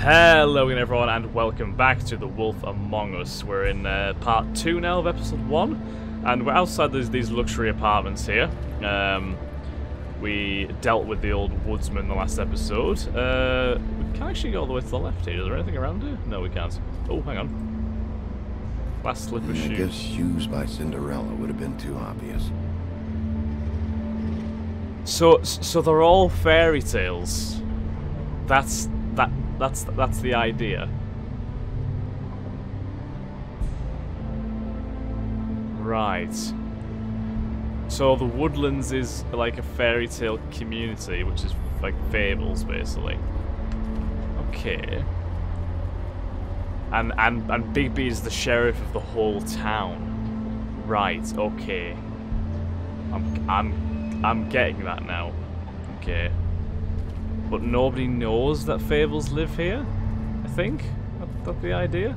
Hello again everyone and welcome back to The Wolf Among Us. We're in part 2 now of episode 1 and we're outside these luxury apartments here. We dealt with the old woodsman in the last episode. We can actually go all the way to the left here. Is there anything around here? No, we can't. Oh, hang on. Last slip of shoe. I guess shoes by Cinderella would have been too obvious. So they're all fairy tales. That's the idea. Right. So the Woodlands is like a fairy tale community, which is like fables, basically. Okay. And Bigby is the sheriff of the whole town. Right. Okay. I'm getting that now. Okay. But nobody knows that fables live here, I think. That's the idea.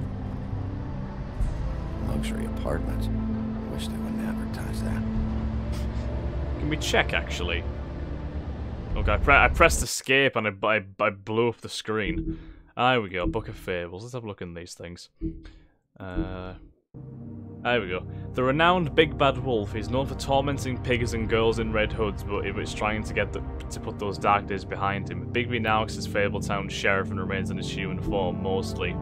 Luxury apartments. Wish they wouldn't advertise that. Can we check, actually? Okay, I pressed escape and I blew up the screen. There we go, Book of Fables. Let's have a look in these things. There we go. The renowned Big Bad Wolf is known for tormenting pigs and girls in red hoods, but is trying to put those dark days behind him. Bigby now acts as Fabletown sheriff and remains in his human form, mostly.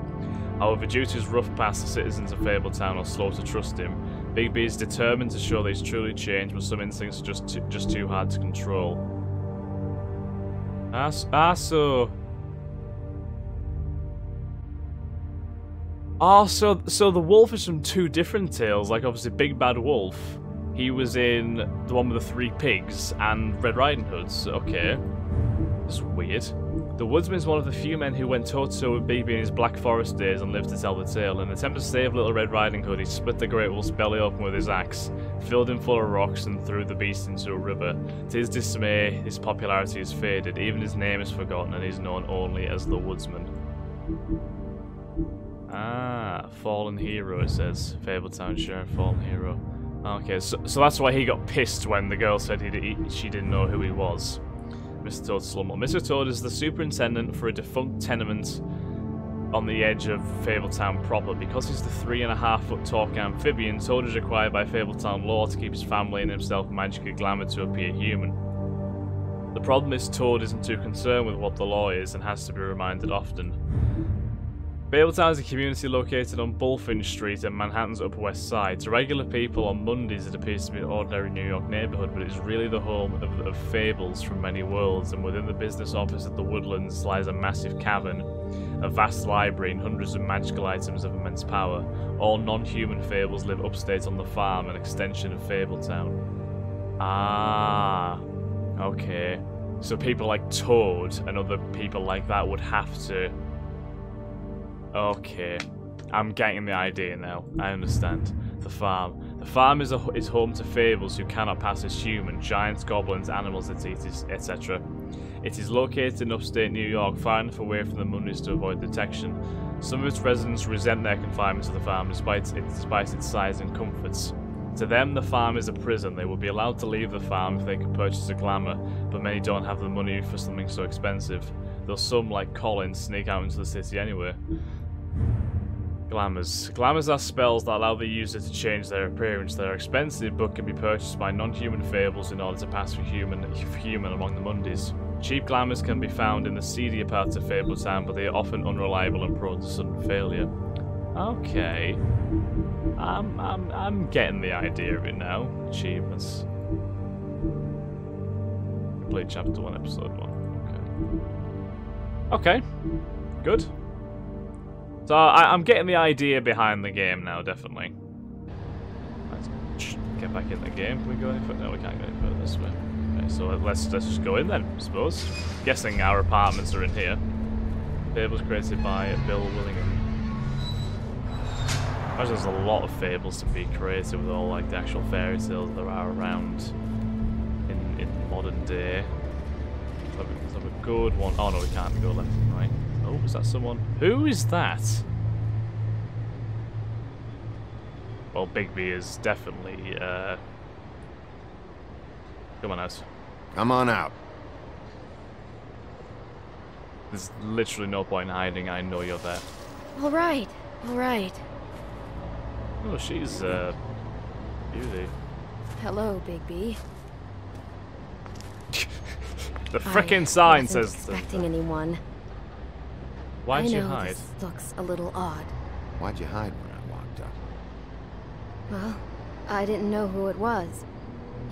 However, due to his rough past, the citizens of Fabletown are slow to trust him. Bigby is determined to show that he's truly changed, but some instincts are just too hard to control. So the wolf is from two different tales. Like, obviously, Big Bad Wolf, he was in the one with the 3 pigs and Red Riding Hoods. Okay. This is weird. The woodsman is one of the few men who went toe-to-toe with Bigby in his Black Forest days and lived to tell the tale. In an attempt to save Little Red Riding Hood, he split the Great Wolf's belly open with his axe, filled him full of rocks, and threw the beast into a river. To his dismay, his popularity has faded. Even his name is forgotten, and he's known only as the Woodsman. Ah, fallen hero, it says. Fabletown Sheriff, fallen hero. Okay, so that's why he got pissed when the girl said she didn't know who he was. Mr. Toad Slumber. Mr. Toad is the superintendent for a defunct tenement on the edge of Fabletown proper. Because he's the 3.5-foot talking amphibian, Toad is required by Fabletown law to keep his family and himself magically glamoured to appear human. The problem is Toad isn't too concerned with what the law is and has to be reminded often. Fabletown is a community located on Bullfinch Street in Manhattan's Upper West Side. To regular people, on Mondays it appears to be an ordinary New York neighborhood, but it is really the home of fables from many worlds, and within the business office at the Woodlands lies a massive cavern, a vast library, and hundreds of magical items of immense power. All non-human fables live upstate on the farm, an extension of Fabletown. Ah, okay. So people like Toad and other people like that would have to... Okay, I'm getting the idea now. I understand. The farm. The farm is home to fables who cannot pass as human, giants, goblins, animals that eat, etc. It is located in upstate New York, far enough away from the Mundies to avoid detection. Some of its residents resent their confinement to the farm despite its size and comforts. To them, the farm is a prison. They will be allowed to leave the farm if they can purchase a glamour, but many don't have the money for something so expensive. Though some, like Colin, sneak out into the city anyway. Glamours. Glamours are spells that allow the user to change their appearance. They are expensive, but can be purchased by non-human fables in order to pass for human among the Mundies. Cheap glamours can be found in the seedier parts of Fabletown, but they are often unreliable and prone to sudden failure. Okay. I'm getting the idea of it now. Achievements. Complete chapter 1, episode 1. Okay. Good. So I'm getting the idea behind the game now, definitely. Let's get back in the game. Can we go any further? No, we can't go any further this way. Okay, so let's just go in then, I suppose. Guessing our apartments are in here. Fables created by Bill Willingham. I there's a lot of fables to be created with all like the actual fairy tales that are around in modern day. Let's have a good one. Oh no, we can't go left and right. Oh, is that someone? Who is that? Well, Bigby is definitely, come on out. Come on out. There's literally no point in hiding. I know you're there. All right, all right. Oh, she's beauty. Hello, Bigby. The frickin' sign I says. wasn't expecting anyone. Why'd you I know hide? this looks a little odd. Why'd you hide when I walked up? Well, I didn't know who it was.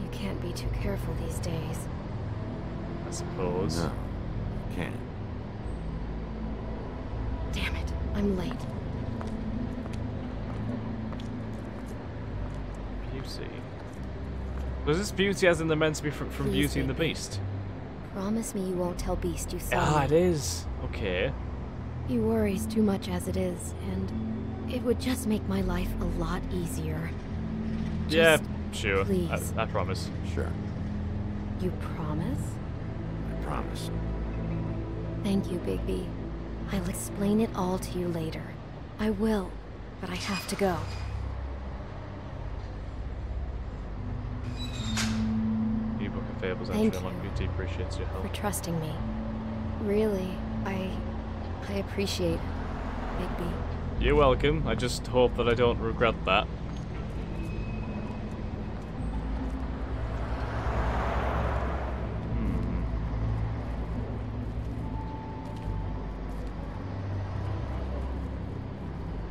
You can't be too careful these days. I suppose. No, can't. Damn it, I'm late. Beauty. Was this Beauty as in they're meant to be from Please, Beauty and the Bigby. Beast? Promise me you won't tell Beast you saw Ah, me. it is. Okay. He worries too much as it is, and it would just make my life a lot easier. Yeah, Just sure. please. I promise. Sure, You promise? I promise. Thank you, Bigby. I'll explain it all to you later. I will, but I have to go. Ebook of Fables Thank entry. Unlock you. Beauty appreciates your help. For trusting me. Really, I appreciate it, Bigby. You're welcome. I just hope that I don't regret that.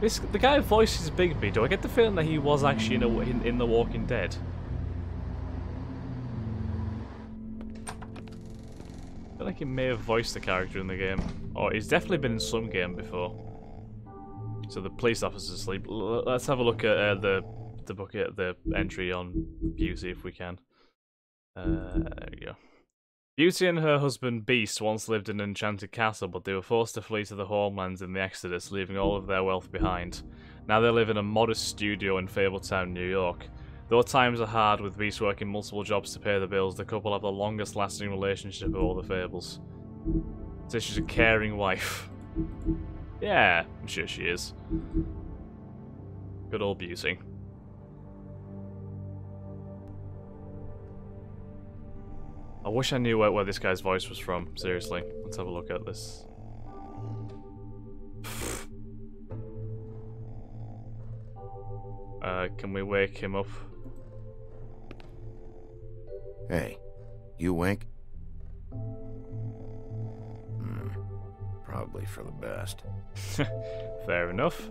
The guy who voices Bigby, do I get the feeling that he was actually in The Walking Dead? I feel like he may have voiced the character in the game. Or he's definitely been in some game before. So the police officer's asleep. Let's have a look at the bucket, the entry on Beauty if we can. There we go. Beauty and her husband Beast once lived in an enchanted castle, but they were forced to flee to the homelands in the Exodus, leaving all of their wealth behind. Now they live in a modest studio in Fabletown, New York. Though times are hard, with Beast working multiple jobs to pay the bills, the couple have the longest lasting relationship of all the Fables. So she's a caring wife. Yeah, I'm sure she is. Good old Beauty. I wish I knew where this guy's voice was from, seriously. Let's have a look at this. Can we wake him up? Hey, you wink? Probably for the best. Fair enough.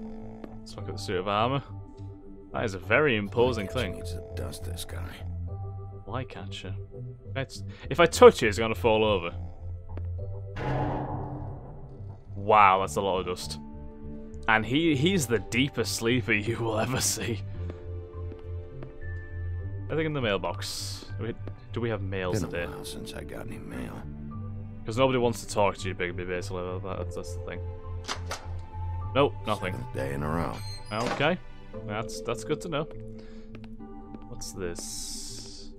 Let's look at the suit of armor. That is a very imposing thing. Needs to dust this guy. Flycatcher. If I touch it, it's gonna fall over. Wow, that's a lot of dust. And he's the deepest sleeper you will ever see. I think in the mailbox. Do we have mails Been a today? while since I got any mail. Because nobody wants to talk to you, Bigby, basically. That's the thing. Nope, nothing. 7th day in a row. Okay, that's good to know. What's this?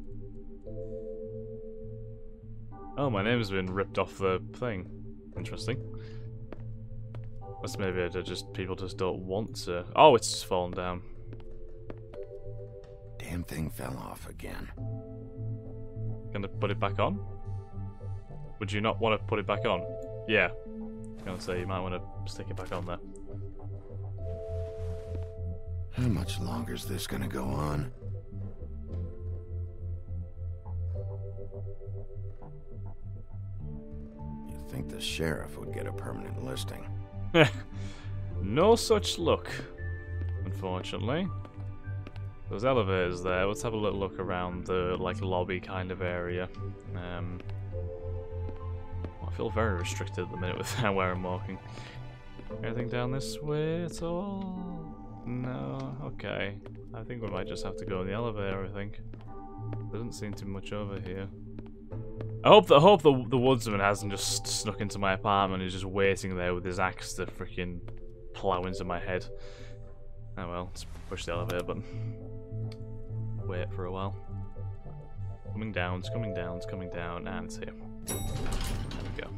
Oh, my name's been ripped off the thing. Interesting. That's maybe people just don't want to. Oh, it's just fallen down. Damn thing fell off again. Gonna put it back on? Would you not want to put it back on? Yeah. I was gonna say you might want to stick it back on there. How much longer is this gonna go on? You'd think the sheriff would get a permanent listing. No such luck, unfortunately. There's elevators there. Let's have a little look around the lobby kind of area. I feel very restricted at the minute with where I'm walking. Anything down this way at all? No. Okay. I think we might just have to go in the elevator. I think there doesn't seem to be much over here. I hope the woodsman hasn't just snuck into my apartment and is just waiting there with his axe to freaking plow into my head. Oh well, let's push the elevator button. Wait for a while. Coming down, it's coming down, it's coming down, and it's here. There we go.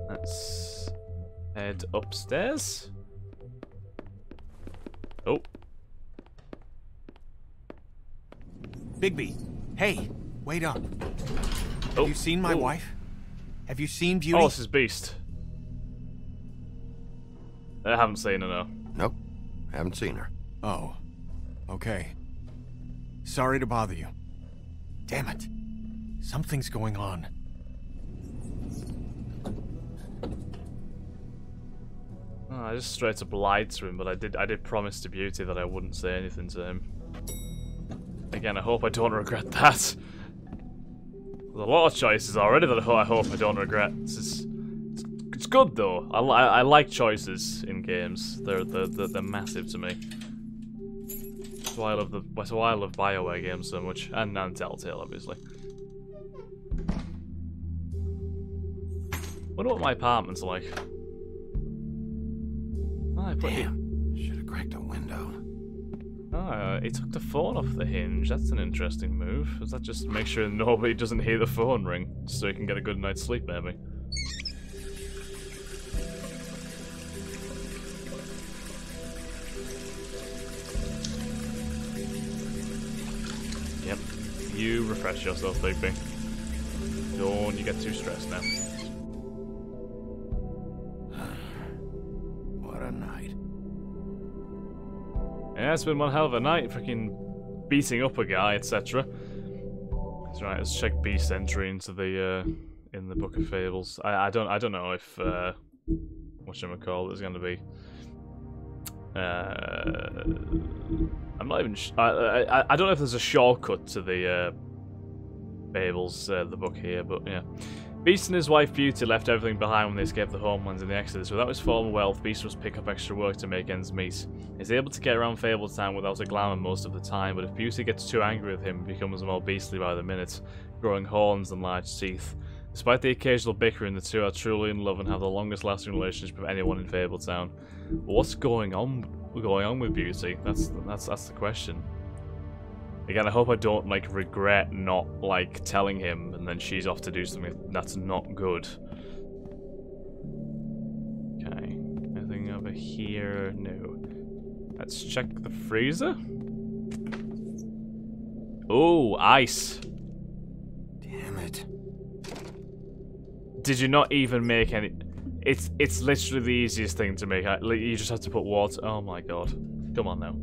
Let's head upstairs. Oh. Bigby, hey, wait up. Oh. Have you seen my wife? Have you seen Beauty? Oh, this is Beast. I haven't seen her, no. Nope. Haven't seen her. Oh. Okay. Sorry to bother you. Damn it. Something's going on. Oh, I just straight up lied to him, but I did promise to Beauty that I wouldn't say anything to him. Again, I hope I don't regret that. There's a lot of choices already that I hope I don't regret. It's good though. I like choices in games. They're massive to me. That's why I love BioWare games so much, and Telltale obviously. Wonder what my apartment's like. Oh, Damn. Should have cracked a window. Oh, he took the phone off the hinge. That's an interesting move. Does that just make sure nobody doesn't hear the phone ring, so he can get a good night's sleep, maybe? Yep. You refresh yourself, Bigby. Don't you get too stressed now. What a night. Yeah, it's been one hell of a night, freaking beating up a guy, etc. That's right. Let's check Beast entry into the in the Book of Fables. I don't know if whatchamacallit is going to be. I'm not even. I don't know if there's a shortcut to the Fables, the book here, but yeah. Beast and his wife Beauty left everything behind when they escaped the homelands in the Exodus. Without his former wealth, Beast must pick up extra work to make ends meet. He's able to get around Fabletown without a glamour most of the time, but if Beauty gets too angry with him, he becomes more beastly by the minute, growing horns and large teeth. Despite the occasional bickering, the two are truly in love and have the longest lasting relationship of anyone in Fabletown. What's going on with Beauty? That's the question. Again, I hope I don't, like, regret not, like, telling him and then she's off to do something that's not good. Okay. Anything over here? No. Let's check the freezer. Oh, ice. Damn it. Did you not even make any... It's literally the easiest thing to make. You just have to put water... Oh my god. Come on now.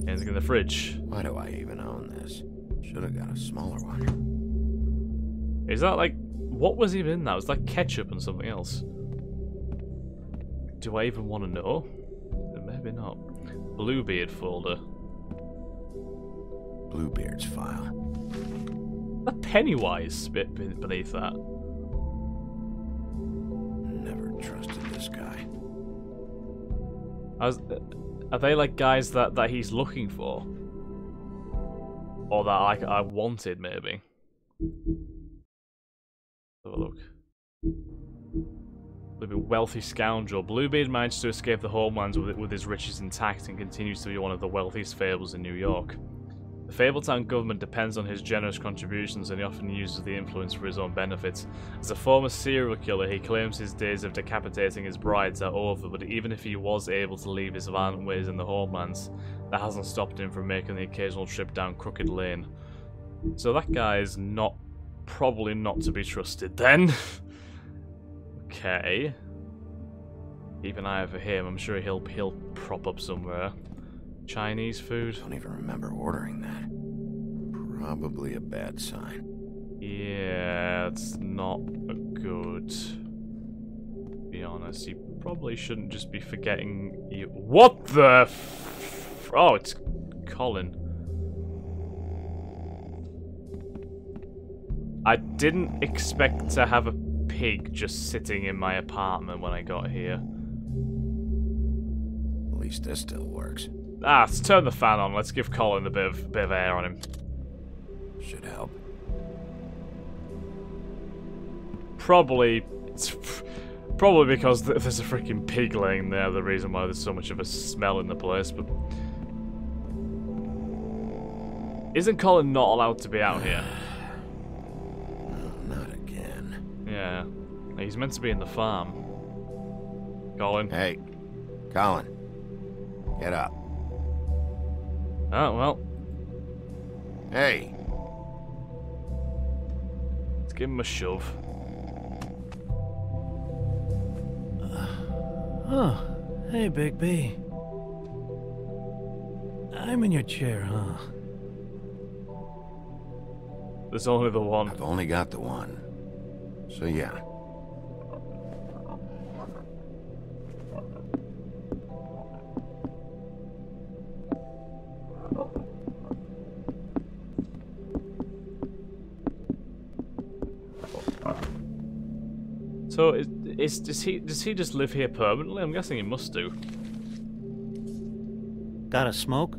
Anything in the fridge? Why do I even own this? Should have got a smaller one. Is that like... What was even in that? Was that ketchup and something else? Do I even want to know? Maybe not. Bluebeard folder. Bluebeard's file. A Pennywise bit beneath that. Never trusted this guy. Are they like guys that he's looking for? Or that I wanted, maybe? Have a look. A wealthy scoundrel. Bluebeard managed to escape the homelands with his riches intact and continues to be one of the wealthiest fables in New York. The Fabletown government depends on his generous contributions and he often uses the influence for his own benefit. As a former serial killer, he claims his days of decapitating his brides are over, but even if he was able to leave his violent ways in the homelands, that hasn't stopped him from making the occasional trip down Crooked Lane. So that guy is probably not to be trusted then. Okay. Keep an eye over him, I'm sure he'll prop up somewhere. Chinese food? Don't even remember ordering that. Probably a bad sign. Yeah, it's not good. To be honest, you probably shouldn't just be forgetting you. What the f... Oh, it's Colin. I didn't expect to have a pig just sitting in my apartment when I got here. At least this still works. Ah, let's turn the fan on. Let's give Colin a bit of air on him. Should help. Probably because there's a freaking pig laying there. The reason why there's so much of a smell in the place. But isn't Colin not allowed to be out here? No, not again. Yeah, he's meant to be in the farm. Colin. Hey, Colin, get up. Oh well. Hey. Let's give him a shove. Oh, hey, Big B. I'm in your chair, huh? There's only the one. I've only got the one. So yeah. So does he just live here permanently? I'm guessing he must do. Got a smoke?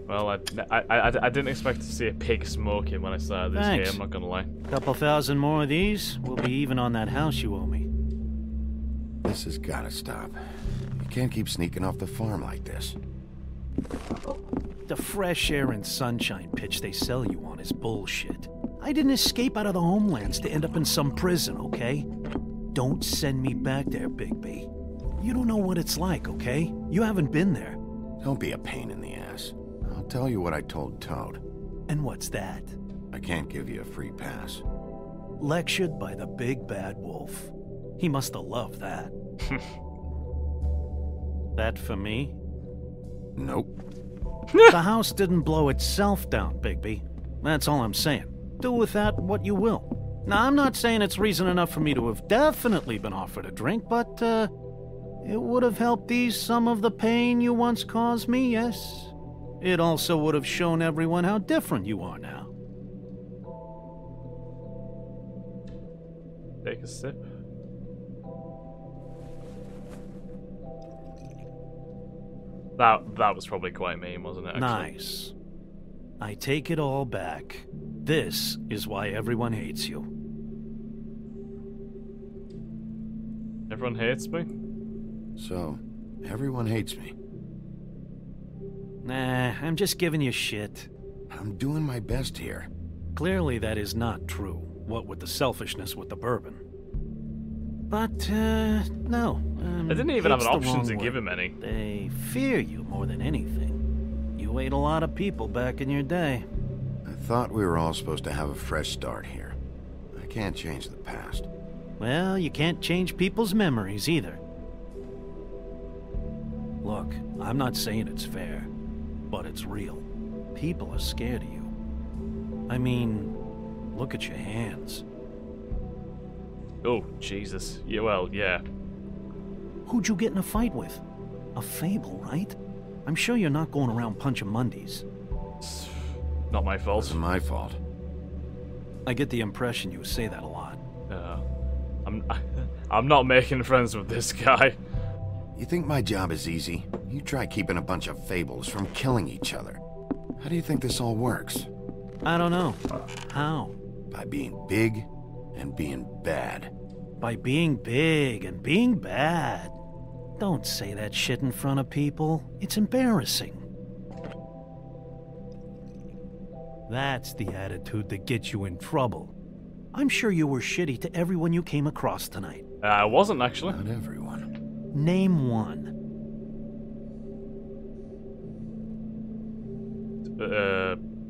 Well, I didn't expect to see a pig smoking when I started this Thanks. game, I'm not gonna lie. Couple thousand more of these, we'll be even on that house you owe me. This has gotta stop. You can't keep sneaking off the farm like this. The fresh air and sunshine pitch they sell you on is bullshit. I didn't escape out of the homelands to end up in some prison, okay? Don't send me back there, Big B. You don't know what it's like, okay? You haven't been there. Don't be a pain in the ass. I'll tell you what I told Toad. And what's that? I can't give you a free pass. Lectured by the big bad wolf. He must have loved that. That for me? Nope. The house didn't blow itself down, Bigby. That's all I'm saying. Do with that what you will. Now, I'm not saying it's reason enough for me to have definitely been offered a drink, but, it would have helped ease some of the pain you once caused me, yes. It also would have shown everyone how different you are now. Take a sip. That was probably quite mean, wasn't it? Actually? Nice. I take it all back. This is why everyone hates you. Everyone hates me? So, everyone hates me. Nah, I'm just giving you shit. I'm doing my best here. Clearly that is not true, what with the selfishness with the bourbon. But, no. I didn't even have an hate's the option wrong to word. give him any. They fear you more than anything. You ate a lot of people back in your day. I thought we were all supposed to have a fresh start here. I can't change the past. Well, you can't change people's memories either. Look, I'm not saying it's fair, but it's real. People are scared of you. I mean, look at your hands. Oh, Jesus. Yeah, well, yeah. Who'd you get in a fight with? A fable, right? I'm sure you're not going around punching Mondays. It's not my fault. Wasn't my fault. I get the impression you say that a lot. I'm not making friends with this guy. You think my job is easy? You try keeping a bunch of fables from killing each other. How do you think this all works? I don't know. How? By being big and being bad. By being big and being bad. Don't say that shit in front of people. It's embarrassing. That's the attitude that gets you in trouble. I'm sure you were shitty to everyone you came across tonight. I wasn't, actually. Not everyone. Name one.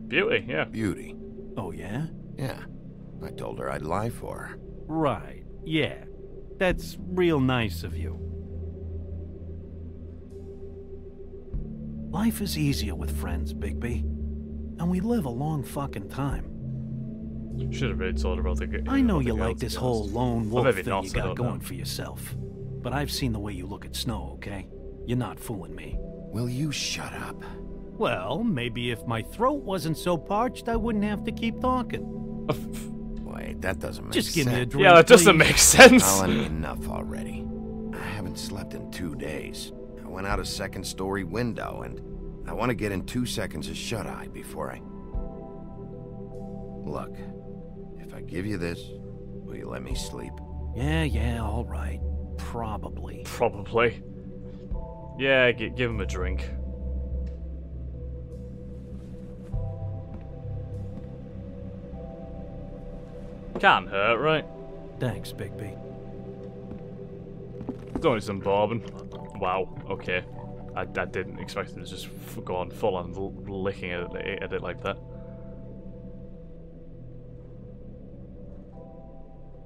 Beauty, yeah. Beauty. Oh, yeah? Yeah. I told her I'd lie for her. Right. Yeah. That's real nice of you. Life is easier with friends, Bigby. And we live a long fucking time. Should have really told her about the. I know about the you girl, like to this be whole honest. lone wolf maybe thing not, you I got don't going know. for yourself. But I've seen the way you look at Snow, okay? You're not fooling me. Will you shut up? Well, maybe if my throat wasn't so parched, I wouldn't have to keep talking. Wait, that doesn't make Just sense. give me a drink, Yeah, that doesn't please. make sense. Alan, enough already. I haven't slept in 2 days. I went out a second-story window, and I want to get in 2 seconds of shut-eye before I... Look, if I give you this, will you let me sleep? Yeah, all right. Probably. Probably. Yeah, give him a drink. Can't hurt, right? Thanks, Bigby. It's only some bourbon. Wow, okay. I didn't expect him to just go on full on licking at it like that.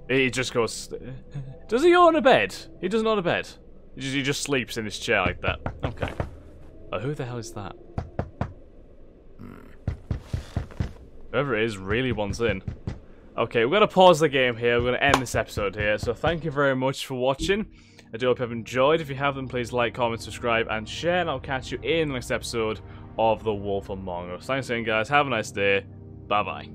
He just goes... Does he own a bed? He doesn't own a bed. He just sleeps in his chair like that. Okay. Who the hell is that? Whoever it is really wants in. Okay, we're going to pause the game here. We're going to end this episode here. So thank you very much for watching. I do hope you have enjoyed. If you have, then please like, comment, subscribe, and share. And I'll catch you in the next episode of The Wolf Among Us. Thanks again, guys. Have a nice day. Bye-bye.